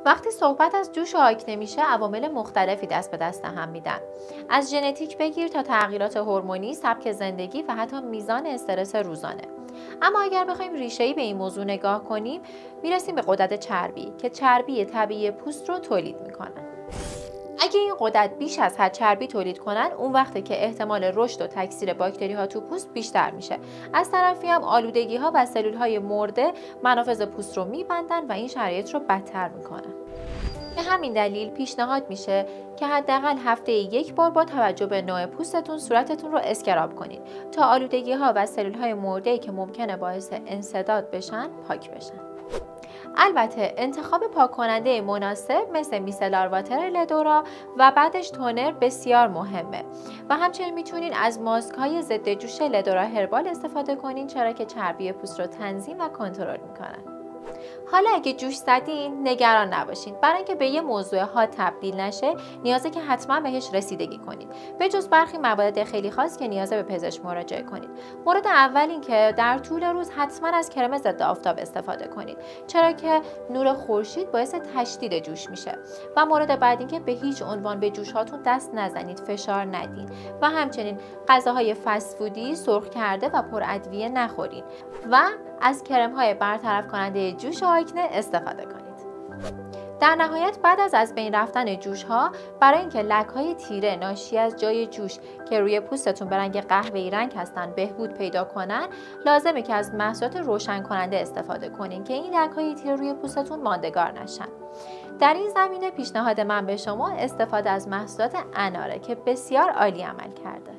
وقتی صحبت از جوش و آکنه میشه، عوامل مختلفی دست به دست هم میدن. از ژنتیک بگیر تا تغییرات هورمونی، سبک زندگی و حتی میزان استرس روزانه. اما اگر بخوایم ریشه‌ای به این موضوع نگاه کنیم، میرسیم به غدد چربی که چربی طبیعی پوست رو تولید میکنن. اگه این غدد بیش از حد چربی تولید کنن، اون وقته که احتمال رشد و تکثیر باکتری ها تو پوست بیشتر میشه. از طرفی هم آلودگی ها و سلول های مرده منافذ پوست رو میبندن و این شرایط رو بدتر میکنن. به همین دلیل پیشنهاد میشه که حداقل هفته یک بار با توجه به نوع پوستتون صورتتون رو اسکراب کنید تا آلودگی ها و سلول های مرده که ممکنه باعث انسداد بشن پاک بشن. البته انتخاب پاک کننده مناسب مثل میسلار واتر لدورا و بعدش تونر بسیار مهمه و همچنین میتونین از ماسک های ضد جوش لدورا هربال استفاده کنین، چرا که چربی پوست رو تنظیم و کنترل میکنن. حالا اگه جوش زدین نگران نباشین، برای اینکه به یه موضوع حاد تبدیل نشه نیازه که حتما بهش رسیدگی کنید، به جز برخی موارد خیلی خاص که نیازه به پزشک مراجعه کنید. مورد اول این که در طول روز حتما از کرم ضد آفتاب استفاده کنید، چرا که نور خورشید باعث تشدید جوش میشه. و مورد بعد این که به هیچ عنوان به جوش هاتون دست نزنید، فشار ندین و همچنین غذاهای فست فودی، سرخ کرده و پر ادویه نخورین و از کرم‌های برطرف کننده جوش و آکنه استفاده کنید. در نهایت بعد از بین رفتن جوش‌ها، برای اینکه لک‌های تیره ناشی از جای جوش که روی پوستتون به رنگ قهوه‌ای رنگ هستن بهبود پیدا کنن، لازمه که از محصولات روشن کننده استفاده کنین که این لک‌های تیره روی پوستتون ماندگار نشن. در این زمینه پیشنهاد من به شما استفاده از محصولات اناره که بسیار عالی عمل کرده.